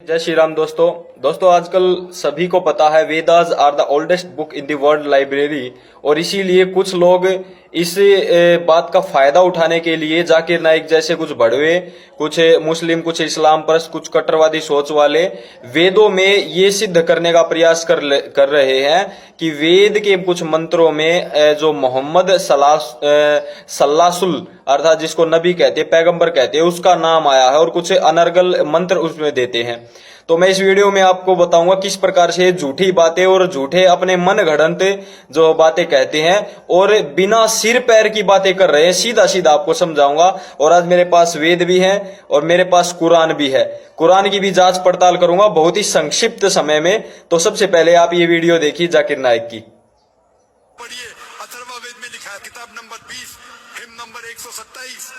जय श्री राम दोस्तों आजकल सभी को पता है Vedas are the oldest book in the world library. और इसीलिए कुछ लोग इस बात का फायदा उठाने के लिए जाकिर नाइक जैसे कुछ भड़वे, कुछ मुस्लिम, कुछ इस्लाम परस्त, कुछ कट्टरवादी सोच वाले वेदों में ये सिद्ध करने का प्रयास कर रहे हैं कि वेद के कुछ मंत्रों में जो मोहम्मद सल्लासुल अर्थात जिसको नबी कहते, पैगंबर कहते हैं, उसका नाम आया है और कुछ अनर्गल मंत्र उसमें देते हैं। तो मैं इस वीडियो में आपको बताऊंगा किस प्रकार से झूठी बातें और झूठे अपने मन गढ़ंत जो बातें कहते हैं और बिना सिर पैर की बातें कर रहे हैं, सीधा सीधा आपको समझाऊंगा। और आज मेरे पास वेद भी है और मेरे पास कुरान भी है, कुरान की भी जांच पड़ताल करूंगा बहुत ही संक्षिप्त समय में। तो सबसे पहले आप ये वीडियो देखिए जाकिर नाइक की। पढ़िए, अथर्ववेद में लिखा है किताब number 20 him number 127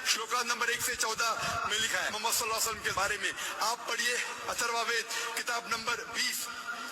shloka number 1 से 14 में लिखा है मोहम्मद सल्लल्लाहु अलैहि वसल्लम के बारे में। आप पढ़िए अथर्ववेद किताब नंबर 20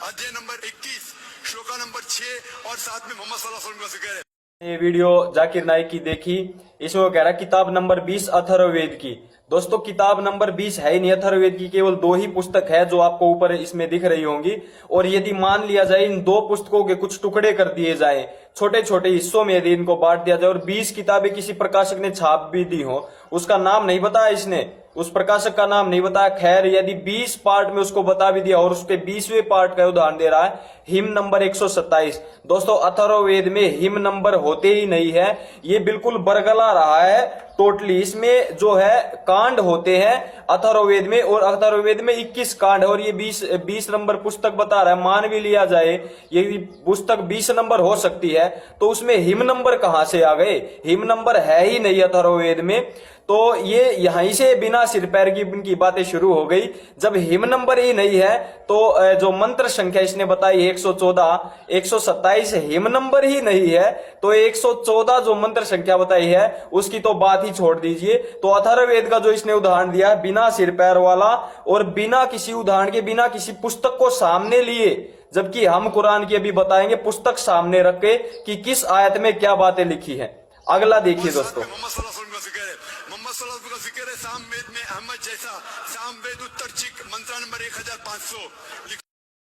अध्याय नंबर 21 श्लोका नंबर 6 और 7 में मोहम्मद सल्लल्लाहु अलैहि वसल्लम का जिक्र है। ये वीडियो जाकिर नाइक की देखी, इसमें वो कह रहा है किताब नंबर 20 अथर्ववेद की। दोस्तों किताब नंबर 20 है ही नहीं, अथर्ववेद की केवल 2 ही पुस्तक है जो आपको ऊपर इसमें दिख रही होंगी। और यदि मान लिया जाए इन 2 पुस्तकों के कुछ टुकड़े कर दिए जाएं, छोटे छोटे हिस्सों में यदि इनको बांट दिया जाए और 20 किताबें किसी प्रकाशक ने छाप भी दी हो, उसका नाम नहीं बताया इसने, उस प्रकाशक का नाम नहीं बताया। खैर यदि 20 पार्ट में उसको बता भी दिया और उसके 20वें पार्ट का उदाहरण दे रहा है हिम नंबर 127। दोस्तों अथर्ववेद में हिम नंबर होते ही नहीं है, ये बिल्कुल बरगला रहा है टोटली। इसमें जो है कांड होते हैं अथर्ववेद में और अथर्ववेद में 21 कांड है और ये 20 नंबर पुस्तक बता रहा है। मान भी लिया जाए ये पुस्तक 20 नंबर हो सकती है तो उसमें हिम नंबर कहां से आ गए? हिम नंबर है ही नहीं अथर्ववेद में। तो ये यहीं से बिना सिर पैर की इनकी बातें शुरू हो गई। जब हिम नंबर ही नहीं है तो जो मंत्र संख्या इसने बताई 114, 127 हिम नंबर ही नहीं है तो 114 जो मंत्र संख्या बताई है उसकी तो बात ही छोड़ दीजिए। तो अथर्ववेद का जो इसने उदाहरण दिया बिना सिर पैर वाला और बिना किसी उदाहरण के, बिना किसी पुस्तक को सामने लिए, जबकि हम कुरान की अभी बताएंगे पुस्तक सामने रख के कि किस आयत में क्या बातें लिखी है। अगला देखिए दोस्तों, मोहम्मद सल्लल्लाहु अलैहि वसल्लम का जिक्र है। मोहम्मद सल्लल्लाहु अलैहि वसल्लम का जिक्र है सामवेद में अहमद जैसा सामवेद उत्तर चिक मंत्र नंबर 1500।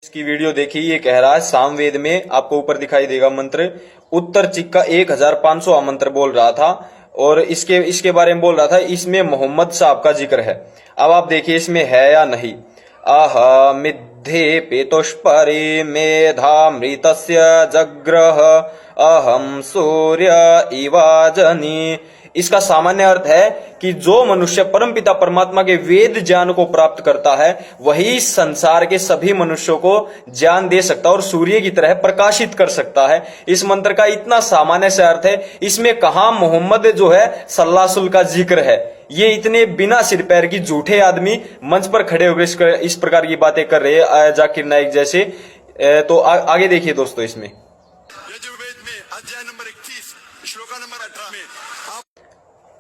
इसकी वीडियो देखिए, ये कह रहा है सामवेद में, आपको ऊपर दिखाई देगा मंत्र, उत्तर चिक का 1500 मंत्र बोल रहा था और इसके बारे में बोल रहा था इसमें मोहम्मद साहब का जिक्र है। अब आप देखिए इसमें है या नहीं। आह मिद्धे पेतुष्परि मेधामृतस्य जग्रह अहम सूर्य इवाजनी। इसका सामान्य अर्थ है कि जो मनुष्य परमपिता परमात्मा के वेद ज्ञान को प्राप्त करता है वही संसार के सभी मनुष्यों को ज्ञान दे सकता है और सूर्य की तरह प्रकाशित कर सकता है। इस मंत्र का इतना सामान्य से अर्थ है, इसमें कहां मोहम्मद जो है सल्लासुल का जिक्र है। ये इतने बिना सिर पैर की झूठे आदमी मंच पर खड़े होकर इस प्रकार की बातें कर रहे हैं जाकिर नाइक जैसे। तो आगे देखिए दोस्तों, इसमें यजुर्वेद में अध्याय नंबर 21 श्लोका नंबर 18 में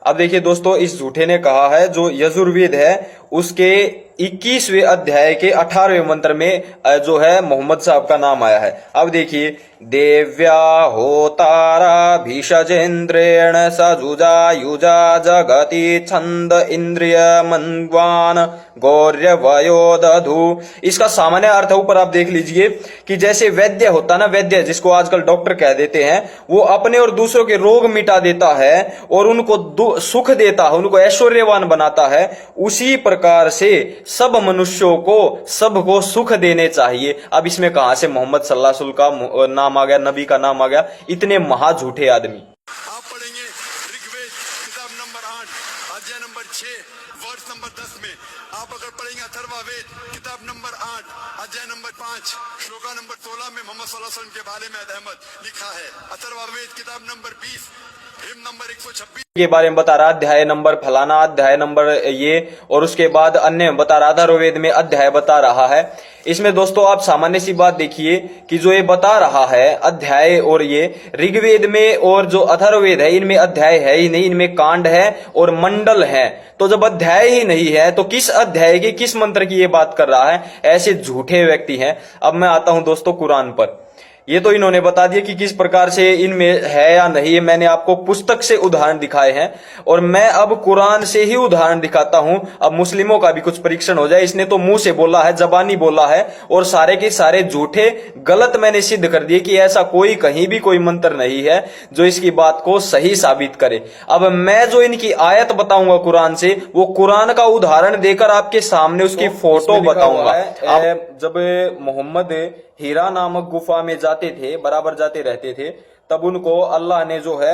अब देखिए दोस्तों, इस झूठे ने कहा है जो यजुर्वेद है उसके 21वें अध्याय के 18वें मंत्र में जो है मोहम्मद साहब का नाम आया है। अब देखिए, देव्या होतारा भीषजेन्द्रेण सजुजा युजा जगति छंद इंद्रिय मनवान गौर्य वयो दधु। इसका सामान्य अर्थ ऊपर आप देख लीजिए कि जैसे वैद्य होता ना, वैद्य जिसको आजकल डॉक्टर कह देते हैं, वो अपने और दूसरों के रोग मिटा देता है और उनको सुख देता है, उनको ऐश्वर्यवान बनाता है। उसी प्रकार से सब मनुष्यों को सबको सुख देने चाहिए। अब इसमें कहां से मोहम्मद सल्लल्लाहु अलैहि वसल्लम का नाम आ गया, नबी का नाम आ गया? इतने महा झूठे आदमी। आप पढ़ेंगे ऋग्वेद किताब नंबर 8 अध्याय नंबर 6 वर्ष नंबर 10 में। आप अगर पढ़ेंगे अथर्ववेद किताब नंबर 8 अध्याय नंबर 5 श्लोका नंबर 16 में मोहम्मद सल्लल्लाहु अलैहि वसल्लम के बारे में अहमद लिखा है। अथर्ववेद किताब नंबर 20 हिम नंबर 126 के बारे में बता रहा, अध्याय नंबर फलाना, अध्याय नंबर ये, और उसके बाद अन्य बता रहा, अथर्ववेद में अध्याय बता रहा है। इसमें दोस्तों आप सामान्य सी बात देखिए कि जो ये बता रहा है अध्याय, और ये ऋग्वेद में और जो अथर्ववेद है इनमें अध्याय है ही नहीं, इनमें कांड है और मंडल है। तो जब अध्याय ही नहीं है तो किस अध्याय की, किस मंत्र की ये बात कर रहा है? ऐसे झूठे व्यक्ति हैं। अब मैं आता हूं दोस्तों कुरान पर। ये तो इन्होंने बता दिया कि किस प्रकार से इनमें है या नहीं, ये मैंने आपको पुस्तक से उदाहरण दिखाए हैं और मैं अब कुरान से ही उदाहरण दिखाता हूं। अब मुस्लिमों का भी कुछ परीक्षण हो जाए। इसने तो मुंह से बोला है, जबानी बोला है और सारे के सारे झूठे गलत मैंने सिद्ध कर दिए कि ऐसा कोई कहीं भी कोई मंत्र नहीं है जो इसकी बात को सही साबित करे। अब मैं जो इनकी आयत बताऊंगा कुरान से, वो कुरान का उदाहरण देकर आपके सामने उसकी फोटो बताऊंगा। जब मोहम्मद हीरा नामक गुफा में जाते थे, बराबर जाते रहते थे, तब उनको अल्लाह ने जो है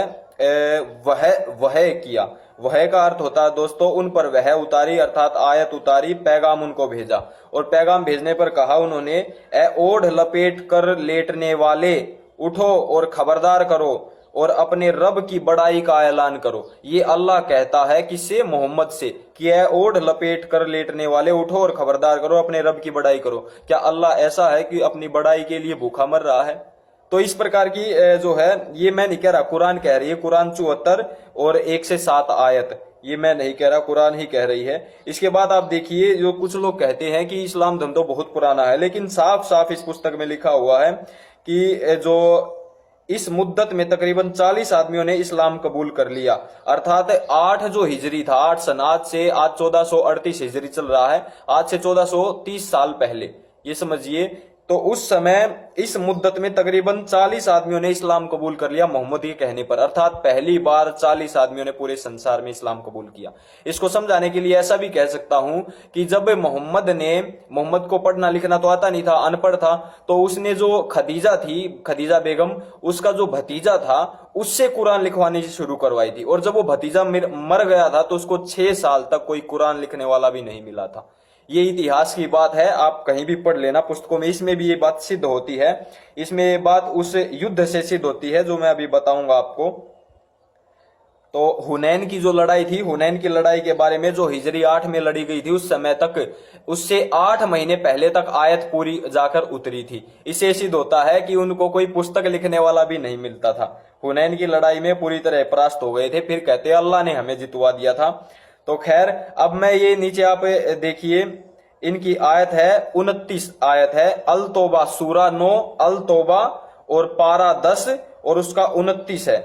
वह किया। वह का अर्थ होता है दोस्तों उन पर वह उतारी, अर्थात आयत उतारी, पैगाम उनको भेजा। और पैगाम भेजने पर कहा उन्होंने, ए ओढ़ लपेट कर लेटने वाले, उठो और खबरदार करो और अपने रब की बड़ाई का ऐलान करो। ये अल्लाह कहता है किससे? मोहम्मद से, कि ए ओढ़ लपेट कर लेटने वाले, उठो और खबरदार करो, अपने रब की बड़ाई करो। क्या अल्लाह ऐसा है कि अपनी बड़ाई के लिए भूखा मर रहा है? तो इस प्रकार की जो है, ये मैं नहीं कह रहा, कुरान कह रही है। कुरान 74 और 1 से 7 आयत, ये मैं नहीं कह रहा, कुरान ही कह रही है। इसके बाद आप देखिए, जो कुछ लोग कहते हैं कि इस्लाम धर्म तो बहुत पुराना है, लेकिन साफ साफ इस पुस्तक में लिखा हुआ है कि जो इस मुद्दत में तकरीबन 40 आदमियों ने इस्लाम कबूल कर लिया। अर्थात 8 जो हिजरी था, 8 सन, आज से आज 1438 हिजरी चल रहा है, आज से 1430 साल पहले, ये समझिए। तो उस समय इस मुद्दत में तकरीबन 40 आदमियों ने इस्लाम कबूल कर लिया मोहम्मद के कहने पर। अर्थात पहली बार 40 आदमियों ने पूरे संसार में इस्लाम कबूल किया। इसको समझाने के लिए ऐसा भी कह सकता हूं कि जब मोहम्मद को पढ़ना लिखना तो आता नहीं था, अनपढ़ था, तो उसने जो खदीजा थी, खदीजा बेगम, उसका जो भतीजा था, उससे कुरान लिखवानी शुरू करवाई थी। और जब वो भतीजा मर गया था तो उसको 6 साल तक कोई कुरान लिखने वाला भी नहीं मिला था। ये इतिहास की बात है, आप कहीं भी पढ़ लेना पुस्तकों में, इसमें भी ये बात सिद्ध होती है। इसमें ये बात उस युद्ध से सिद्ध होती है जो मैं अभी बताऊंगा आपको। तो हुनैन की जो लड़ाई थी, हुनैन की लड़ाई के बारे में जो हिजरी 8 में लड़ी गई थी, उस समय तक, उससे 8 महीने पहले तक आयत पूरी जाकर उतरी थी। इससे सिद्ध होता है कि उनको कोई पुस्तक लिखने वाला भी नहीं मिलता था। हुनैन की लड़ाई में पूरी तरह परास्त हो गए थे, फिर कहते अल्लाह ने हमें जितवा दिया था। तो खैर, अब मैं ये नीचे आप देखिए, इनकी आयत है 29 आयत है, अल तौबा, सूरा 9 अल तौबा और पारा 10 और उसका 29 है।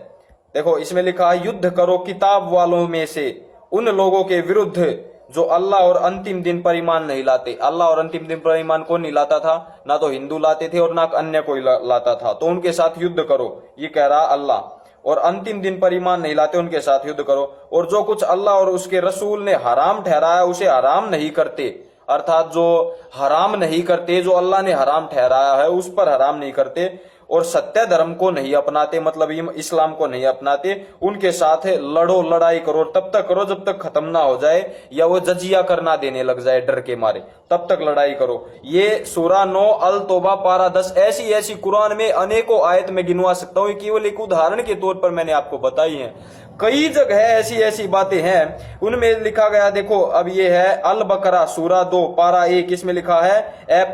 देखो इसमें लिखा है, युद्ध करो किताब वालों में से उन लोगों के विरुद्ध जो अल्लाह और अंतिम दिन पर ईमान नहीं लाते। अल्लाह और अंतिम दिन पर ईमान कौन नहीं लाता था? ना तो हिंदू लाते थे और ना अन्य कोई लाता था। तो उनके साथ युद्ध करो, ये कह रहा अल्लाह। और अंतिम दिन पर ईमान नहीं लाते, उनके साथ युद्ध करो। और जो कुछ अल्लाह और उसके रसूल ने हराम ठहराया उसे हराम नहीं करते। अर्थात जो हराम नहीं करते, जो अल्लाह ने हराम ठहराया है उस पर हराम नहीं करते। और सत्य धर्म को नहीं अपनाते, मतलब इस्लाम को नहीं अपनाते, उनके साथ लड़ो, लड़ाई करो, तब तक करो जब तक खत्म ना हो जाए या वो जजिया करना देने लग जाए डर के मारे, तब तक लड़ाई करो। ये सूरा 9 अल तौबा पारा 10, ऐसी ऐसी कुरान में अनेकों आयत में गिनवा सकता हूं, केवल एक उदाहरण के तौर पर मैंने आपको बताई है। कई जगह ऐसी ऐसी बातें हैं, उनमें लिखा गया, देखो अब ये है अल बकरा सूरा 2 पारा 1, इसमें लिखा है, ए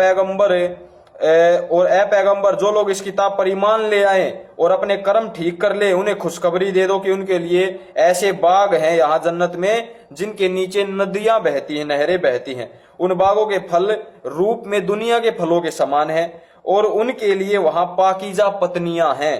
पैगंबर जो लोग इस किताब पर ईमान ले आए और अपने कर्म ठीक कर ले, उन्हें खुशखबरी दे दो कि उनके लिए ऐसे बाग हैं यहाँ जन्नत में जिनके नीचे नदियां बहती हैं, नहरें बहती हैं। उन बागों के फल रूप में दुनिया के फलों के समान हैं और उनके लिए वहां पाकीज़ा पत्नियां हैं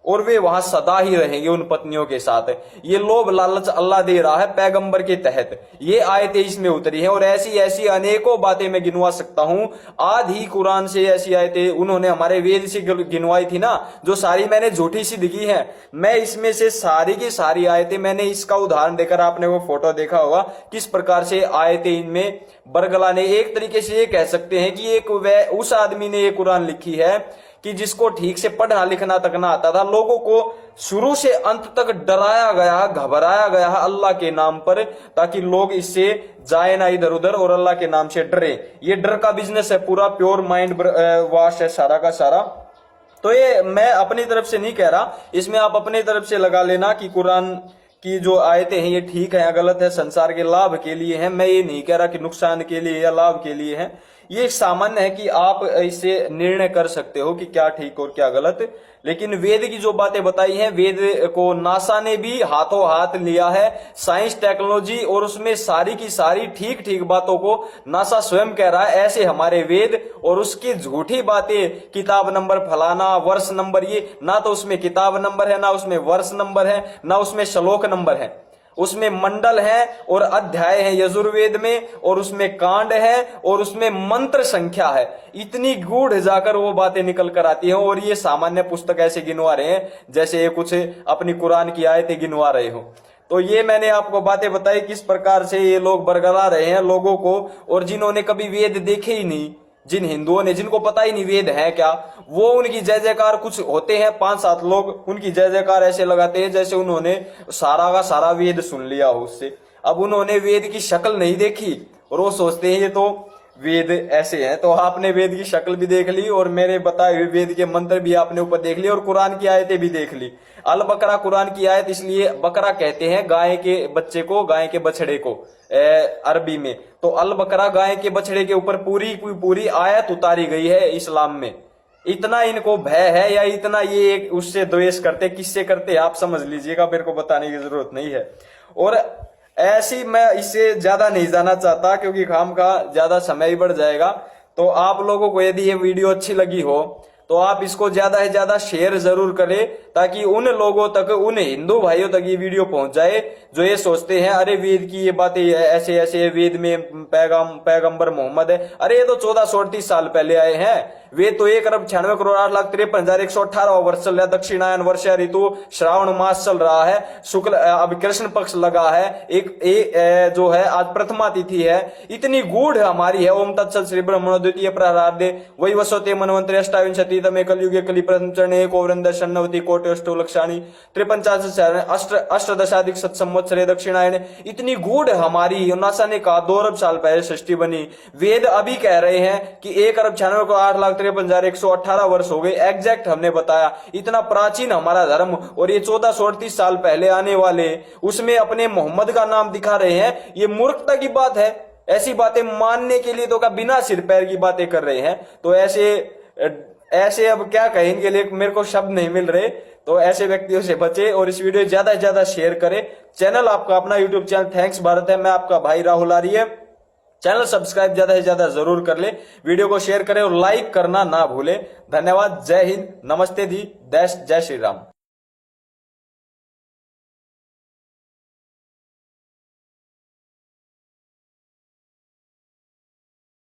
और वे वहां सदा ही रहेंगे उन पत्नियों के साथ। ये लोभ लालच अल्लाह दे रहा है पैगंबर के तहत, ये आयतें इसमें उतरी हैं। और ऐसी ऐसी अनेकों बातें मैं गिनवा सकता हूं। आधी कुरान से ऐसी आयतें उन्होंने हमारे वेद से गिनवाई थी ना, जो सारी मैंने झूठी सी दिखी है। मैं इसमें से सारी की सारी आयतें, मैंने इसका उदाहरण देकर, आपने वो फोटो देखा होगा किस प्रकार से आयतें इनमें बरगलाने। एक तरीके से ये कह सकते हैं कि एक उस आदमी ने ये कुरान लिखी है कि जिसको ठीक से पढ़ना लिखना तक ना आता था। लोगों को शुरू से अंत तक डराया गया, घबराया गया अल्लाह के नाम पर, ताकि लोग इससे जाए ना इधर उधर और अल्लाह के नाम से डरे। ये डर का बिजनेस है पूरा, प्योर माइंड वॉश है सारा का सारा। तो ये मैं अपनी तरफ से नहीं कह रहा, इसमें आप अपनी तरफ से लगा लेना कि कुरान की जो आयतें हैं ये ठीक है या गलत है, संसार के लाभ के लिए है। मैं ये नहीं कह रहा कि नुकसान के लिए या लाभ के लिए है। ये सामान्य है कि आप इससे निर्णय कर सकते हो कि क्या ठीक और क्या गलत। लेकिन वेद की जो बातें बताई हैं, वेद को नासा ने भी हाथों हाथ लिया है, साइंस टेक्नोलॉजी, और उसमें सारी की सारी ठीक ठीक बातों को नासा स्वयं कह रहा है। ऐसे हमारे वेद और उसकी झूठी बातें, किताब नंबर फलाना, वर्ष नंबर, ये ना तो उसमें किताब नंबर है, ना उसमें वर्ष नंबर है, ना उसमें श्लोक नंबर है। उसमें मंडल है और अध्याय है यजुर्वेद में, और उसमें कांड है और उसमें मंत्र संख्या है। इतनी गूढ़ जाकर वो बातें निकल कर आती हैं, और ये सामान्य पुस्तक ऐसे गिनवा रहे हैं जैसे ये कुछ अपनी कुरान की आयतें गिनवा रहे हो। तो ये मैंने आपको बातें बताई किस प्रकार से ये लोग बरगला रहे हैं लोगों को, और जिन्होंने कभी वेद देखे ही नहीं, जिन हिंदुओं ने, जिनको पता ही नहीं वेद है क्या, वो उनकी जय जयकार, कुछ होते हैं 5-7 लोग, उनकी जय जयकार ऐसे लगाते हैं जैसे उन्होंने सारा का सारा वेद सुन लिया हो उससे। अब उन्होंने वेद की शक्ल नहीं देखी और वो सोचते हैं ये तो वेद ऐसे हैं। तो आपने वेद की शक्ल भी देख ली और मेरे बताए हुए वेद के मंत्र भी आपने ऊपर देख लिए और कुरान की आयतें भी देख ली। अल बकरा कुरान की आयत, इसलिए बकरा कहते हैं गाय के बच्चे को, गाय के बछड़े को अरबी में। तो अल बकरा गाय के बछड़े के ऊपर पूरी आयत उतारी गई है इस्लाम में। इतना इनको भय है या इतना ये उससे द्वेष करते, किससे करते आप समझ लीजिएगा, मेरे को बताने की जरूरत नहीं है। और ऐसी मैं इससे ज्यादा नहीं जाना चाहता क्योंकि काम का ज्यादा समय ही बढ़ जाएगा। तो आप लोगों को यदि ये वीडियो अच्छी लगी हो तो आप इसको ज्यादा से ज्यादा शेयर जरूर करें, ताकि उन लोगों तक, उन हिंदू भाइयों तक ये वीडियो पहुंच जाए जो ये सोचते हैं अरे वेद की ये बातें ऐसे ऐसे, वेद में पैगंबर मोहम्मद है। अरे ये तो 1438 साल पहले आए हैं। वे तो 1,96,08,53,118 वर्ष चल रहा है, दक्षिणायन वर्षा ऋतु, श्रावण मास चल रहा है, शुक्ल अब कृष्ण पक्ष लगा है, एक जो है आज प्रथमा तिथि है। इतनी गूढ़ हमारी है। ओम तत्सत श्री ब्रह्मणो द्वितीय प्रहरार्धे वही वसोते मनवंतरे अष्टाविंशतितमे कलयुगे कलि प्रथम चरणे कोवृंद षण्णवति कोटि लक्षाणी 53 अष्टदशाधिक सत संवत्सरे दक्षिणायन। इतनी गूढ़ हमारी, नासा ने कहा 2 अरब साल पहले सृष्टि बनी। वेद अभी कह रहे हैं कि 1,96,08,53,118 वर्ष हो गए। एग्जैक्ट हमने बताया। इतना प्राचीन हमारा धर्म, और ये 1438 साल पहले आने वाले, उसमें अपने मोहम्मद का नाम दिखा रहे हैं। ये मूर्खता की बात है। ऐसी बातें मानने के लिए तो का बिना सिर पैर की बातें कर रहे हैं। तो ऐसे अब क्या कहें, इनके लिए मेरे को शब्द नहीं मिल रहे। तो ऐसे व्यक्तियों से बचे और इस वीडियो ज्यादा से ज्यादा शेयर करें। चैनल आपका अपना यूट्यूब चैनल थैंक्स भारत है, मैं आपका भाई राहुल आर्य। चैनल सब्सक्राइब ज्यादा से ज्यादा जरूर कर ले, वीडियो को शेयर करें और लाइक करना ना भूले। धन्यवाद। जय हिंद, नमस्ते दी, जय श्री राम।